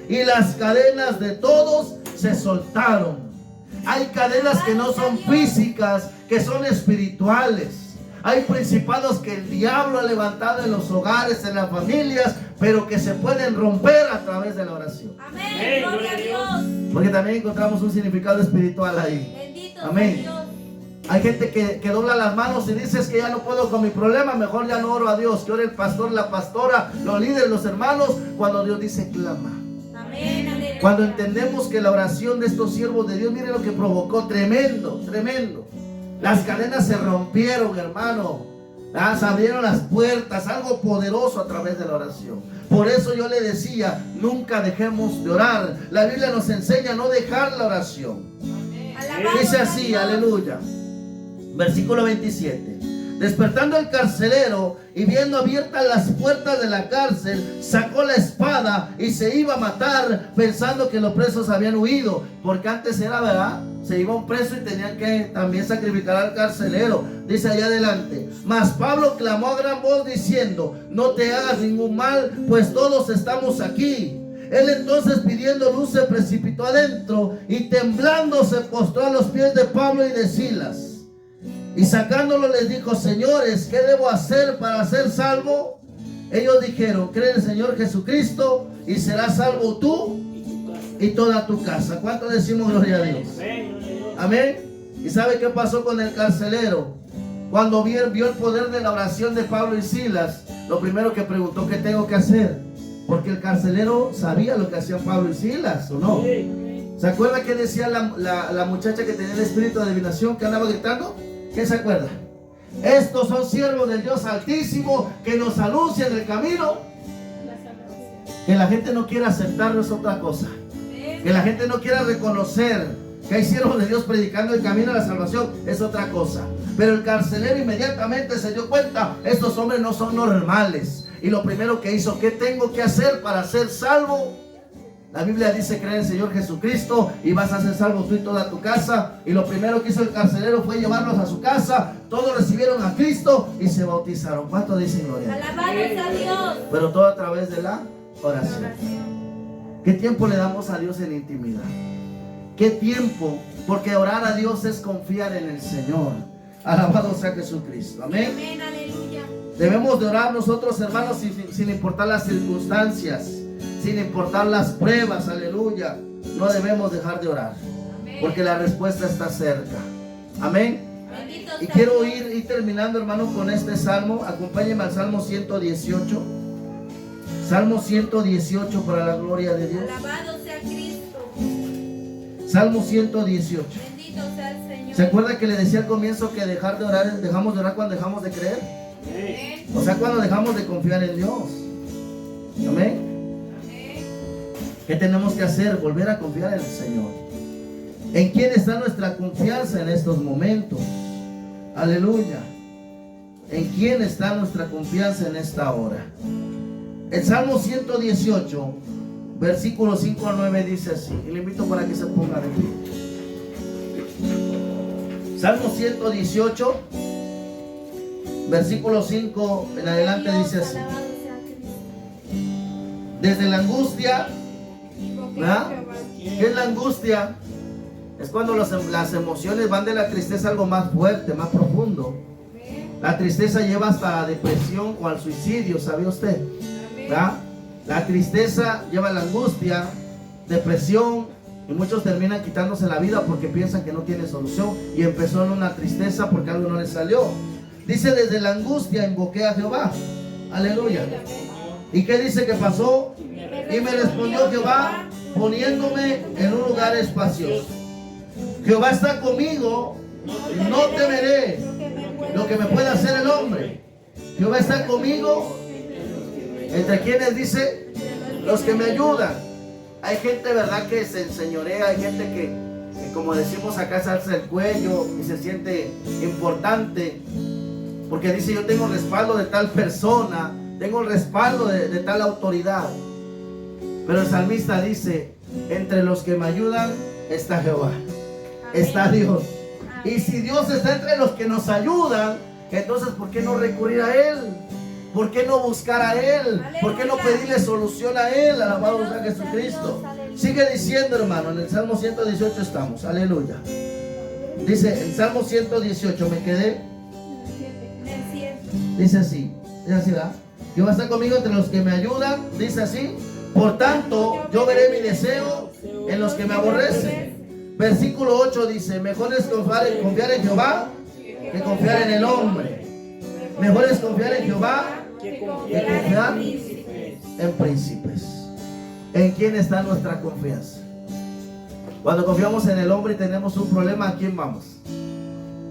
y las cadenas de todos se soltaron. Hay cadenas que no son físicas, que son espirituales. Hay principados que el diablo ha levantado en los hogares, en las familias, pero que se pueden romper a través de la oración. Amén. Gloria a Dios. Porque también encontramos un significado espiritual ahí. Bendito Amén. sea Dios. Hay gente que dobla las manos y dice, es que ya no puedo con mi problema, mejor ya no oro a Dios. Que ore el pastor, la pastora, los líderes, los hermanos, cuando Dios dice clama. Amén. Aleluya. Cuando entendemos que la oración de estos siervos de Dios, miren lo que provocó, tremendo, tremendo. Las cadenas se rompieron, hermano. Se abrieron las puertas, algo poderoso a través de la oración. Por eso yo le decía, nunca dejemos de orar. La Biblia nos enseña a no dejar la oración. Alabado Dice sea así, Dios. aleluya. Versículo 27. Despertando el carcelero y viendo abiertas las puertas de la cárcel, sacó la espada y se iba a matar, pensando que los presos habían huido. Porque antes era, ¿verdad? Se iba un preso y tenían que también sacrificar al carcelero. Dice allá adelante: mas Pablo clamó a gran voz diciendo: no te hagas ningún mal, pues todos estamos aquí. Él entonces, pidiendo luz, se precipitó adentro y temblando se postró a los pies de Pablo y de Silas. Y sacándolo les dijo: señores, ¿qué debo hacer para ser salvo? Ellos dijeron: cree en el Señor Jesucristo y serás salvo tú y toda tu casa. ¿Cuánto decimos gloria a Dios? Amén. ¿Y sabe qué pasó con el carcelero? Cuando vio el poder de la oración de Pablo y Silas, lo primero que preguntó: ¿qué tengo que hacer? Porque el carcelero sabía lo que hacían Pablo y Silas, ¿o no? ¿Se acuerda qué decía la muchacha que tenía el espíritu de adivinación, que andaba gritando? ¿Quién se acuerda? Estos son siervos del Dios Altísimo que nos anuncian el camino. Que la gente no quiera aceptarlo es otra cosa. Que la gente no quiera reconocer que hay siervos de Dios predicando el camino a la salvación es otra cosa. Pero el carcelero inmediatamente se dio cuenta: estos hombres no son normales. Y lo primero que hizo: ¿qué tengo que hacer para ser salvo? La Biblia dice: cree en el Señor Jesucristo y vas a ser salvo tú y toda tu casa. Y lo primero que hizo el carcelero fue llevarlos a su casa. Todos recibieron a Cristo y se bautizaron. ¿Cuánto dicen gloria? Alabado sea Dios. Pero todo a través de la oración. ¿Qué tiempo le damos a Dios en intimidad? ¿Qué tiempo? Porque orar a Dios es confiar en el Señor. Alabado sea Jesucristo. Amén. Amén. Aleluya. Debemos de orar nosotros, hermanos, sin importar las circunstancias, sin importar las pruebas. Aleluya. No debemos dejar de orar, porque la respuesta está cerca. Amén. Bendito Y sea quiero Dios. ir terminando, hermano, con este salmo. Acompáñenme al Salmo 118. Salmo 118, para la gloria de Dios. Alabado sea Cristo. Salmo 118. Bendito sea el Señor. ¿Se acuerda que le decía al comienzo que dejar de orar, dejamos de orar cuando dejamos de creer? Amén. O sea, cuando dejamos de confiar en Dios. Amén. Amén. ¿Qué tenemos que hacer? Volver a confiar en el Señor. ¿En quién está nuestra confianza en estos momentos? Aleluya. ¿En quién está nuestra confianza en esta hora? El Salmo 118, versículos 5 al 9 dice así. Y le invito para que se ponga de pie. Salmo 118, versículo 5 en adelante dice así. Desde la angustia, ¿verdad? ¿Qué es la angustia? Es cuando las emociones van de la tristeza a algo más fuerte, más profundo. La tristeza lleva hasta la depresión o al suicidio, ¿sabía usted? ¿Verdad? La tristeza lleva a la angustia, depresión, y muchos terminan quitándose la vida porque piensan que no tiene solución y empezó en una tristeza porque algo no les salió. Dice, desde la angustia invoqué a Jehová. Aleluya. ¿Y qué dice que pasó? Y me respondió Jehová poniéndome en un lugar espacioso. Jehová está conmigo, no temeré lo que me pueda hacer el hombre. Jehová está conmigo. ¿Entre quienes dice? Los que me ayudan. Hay gente, ¿verdad?, que se enseñorea. Hay gente que como decimos acá, se alza el cuello y se siente importante porque dice: yo tengo el respaldo de tal persona, tengo el respaldo de tal autoridad. Pero el salmista dice: entre los que me ayudan está Jehová, está Dios. Y si Dios está entre los que nos ayudan, entonces ¿por qué no recurrir a Él? ¿Por qué no buscar a Él? ¿Por qué no pedirle solución a Él? Alabado sea Jesucristo. Sigue diciendo, hermano, en el Salmo 118 estamos. Aleluya. Dice, en Salmo 118 me quedé. Dice así, ¿verdad? Jehová está conmigo entre los que me ayudan. Dice así: por tanto, yo veré mi deseo en los que me aborrecen. Versículo 8 dice: mejor es confiar en Jehová que confiar en el hombre. Mejor es confiar en Jehová que confiar en príncipes. ¿En quién está nuestra confianza? Cuando confiamos en el hombre y tenemos un problema, ¿a quién vamos?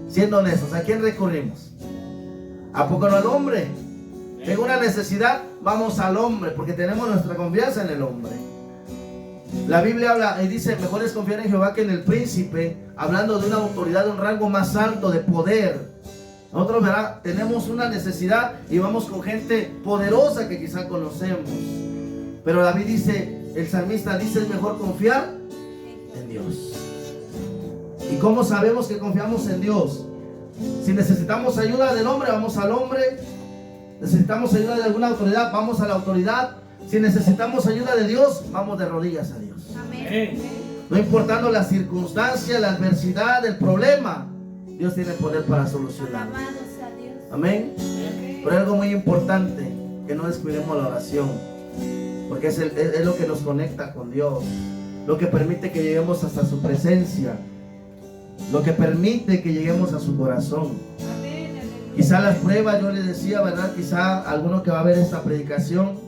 Siendo honestos, ¿a quién recurrimos? ¿A poco no al hombre? Tengo una necesidad, vamos al hombre, porque tenemos nuestra confianza en el hombre. La Biblia habla y dice: mejor es confiar en Jehová que en el príncipe, hablando de una autoridad, de un rango más alto de poder. Nosotros, ¿verdad?, tenemos una necesidad y vamos con gente poderosa que quizá conocemos. Pero David dice, el salmista dice: es mejor confiar en Dios. ¿Y cómo sabemos que confiamos en Dios? Si necesitamos ayuda del hombre, vamos al hombre. Necesitamos ayuda de alguna autoridad, vamos a la autoridad. Si necesitamos ayuda de Dios, vamos de rodillas a Dios. Amén. No importando la circunstancia, la adversidad, el problema, Dios tiene poder para solucionarlo. Amén. Pero hay algo muy importante: que no descuidemos la oración, porque es lo que nos conecta con Dios, lo que permite que lleguemos hasta su presencia, lo que permite que lleguemos a su corazón. Quizá las pruebas, yo les decía, ¿verdad? Quizá alguno que va a ver esta predicación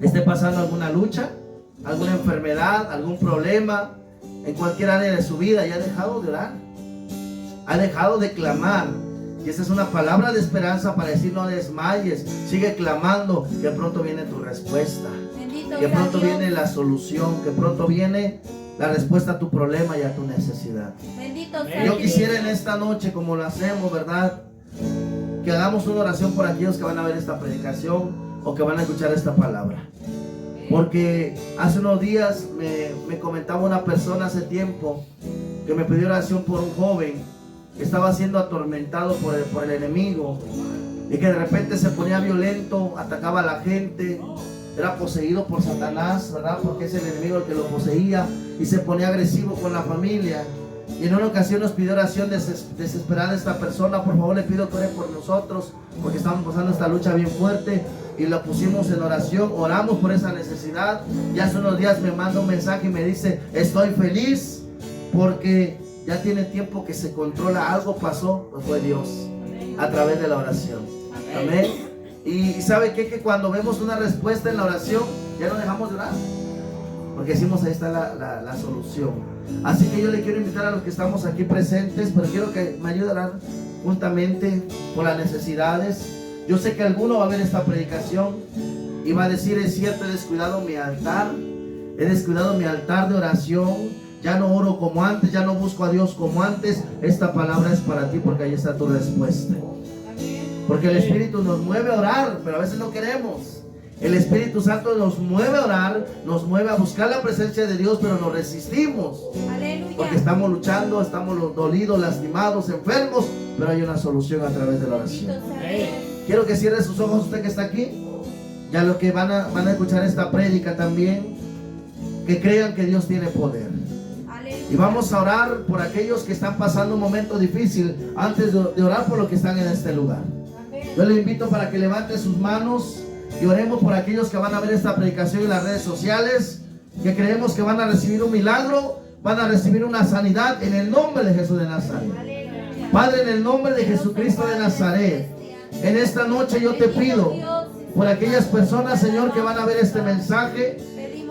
esté pasando alguna lucha, alguna enfermedad, algún problema en cualquier área de su vida y ha dejado de orar, ha dejado de clamar. Y esa es una palabra de esperanza para decir: no desmayes, sigue clamando, que pronto viene tu respuesta, que pronto viene la solución, que pronto viene la respuesta a tu problema y a tu necesidad. Yo quisiera en esta noche, como lo hacemos, ¿verdad?, que hagamos una oración por aquellos que van a ver esta predicación o que van a escuchar esta palabra. Porque hace unos días me comentaba una persona hace tiempo que me pidió oración por un joven que estaba siendo atormentado por el enemigo, y que de repente se ponía violento, atacaba a la gente, era poseído por Satanás, ¿verdad?, porque es el enemigo el que lo poseía, y se ponía agresivo con la familia. Y en una ocasión nos pidió oración desesperada esta persona: por favor, le pido que ore por nosotros, porque estamos pasando esta lucha bien fuerte. Y la pusimos en oración, oramos por esa necesidad. Y hace unos días me manda un mensaje y me dice: estoy feliz porque ya tiene tiempo que se controla, algo pasó, pues fue Dios a través de la oración. Amén. Y ¿sabe qué? Que cuando vemos una respuesta en la oración, ya no dejamos de orar, porque decimos: ahí está la solución. Así que yo le quiero invitar a los que estamos aquí presentes, pero quiero que me ayuden a orar juntamente por las necesidades. Yo sé que alguno va a ver esta predicación y va a decir: es cierto, he descuidado mi altar de oración, ya no oro como antes, ya no busco a Dios como antes, esta palabra es para ti porque ahí está tu respuesta. Porque el Espíritu nos mueve a orar, pero a veces no queremos. El Espíritu Santo nos mueve a orar, nos mueve a buscar la presencia de Dios, pero nos resistimos. Porque estamos luchando, estamos dolidos, lastimados, enfermos, pero hay una solución a través de la oración. Quiero que cierre sus ojos usted que está aquí. Ya los que van a escuchar esta prédica también, que crean que Dios tiene poder. Y vamos a orar por aquellos que están pasando un momento difícil antes de orar por los que están en este lugar. Yo le invito para que levante sus manos y oremos por aquellos que van a ver esta predicación en las redes sociales, que creemos que van a recibir un milagro, van a recibir una sanidad en el nombre de Jesús de Nazaret. Padre, en el nombre de Jesucristo de Nazaret, en esta noche yo te pido por aquellas personas, Señor, que van a ver este mensaje,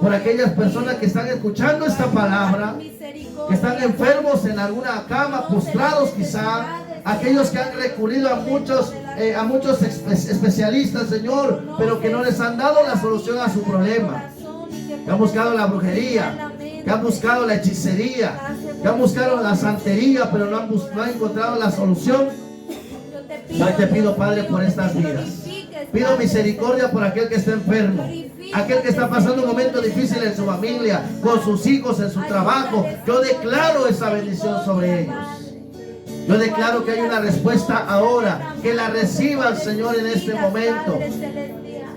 por aquellas personas que están escuchando esta palabra, que están enfermos en alguna cama, postrados quizá, aquellos que han recurrido a muchos especialistas, Señor, pero que no les han dado la solución a su problema, que han buscado la brujería, que han buscado la hechicería, que han buscado la santería, pero no han encontrado la solución. Yo te pido, Padre, por estas vidas. Pido misericordia por aquel que está enfermo, aquel que está pasando un momento difícil en su familia, con sus hijos, en su trabajo. Yo declaro esa bendición sobre ellos. Yo declaro que hay una respuesta ahora, que la reciban, Señor, en este momento.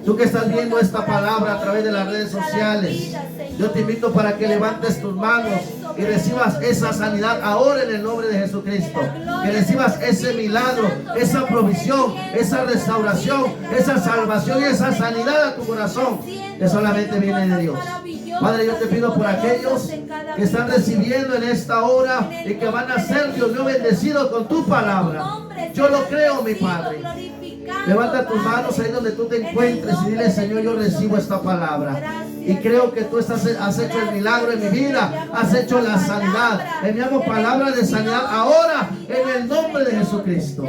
Tú que estás viendo esta palabra a través de las redes sociales, yo te invito para que levantes tus manos y recibas esa sanidad ahora en el nombre de Jesucristo. Que recibas ese milagro, esa provisión, esa restauración, esa salvación y esa sanidad a tu corazón, que solamente viene de Dios. Padre, yo te pido por aquellos que están recibiendo en esta hora y que van a ser, Dios mío, bendecidos con tu palabra. Yo lo creo, mi Padre. Levanta tus manos ahí donde tú te encuentres y dile: Señor, yo recibo esta palabra y creo que tú has hecho el milagro en mi vida, has hecho la sanidad. Enviamos palabra de sanidad ahora en el nombre de Jesucristo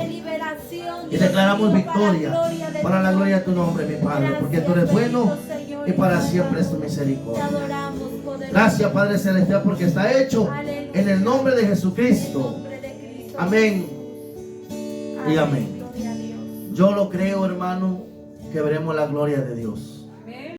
y declaramos victoria para la gloria de tu nombre, mi Padre, porque tú eres bueno y para siempre es tu misericordia. Gracias, Padre Celestial, porque está hecho en el nombre de Jesucristo. Amén y amén. Yo lo creo, hermano, que veremos la gloria de Dios.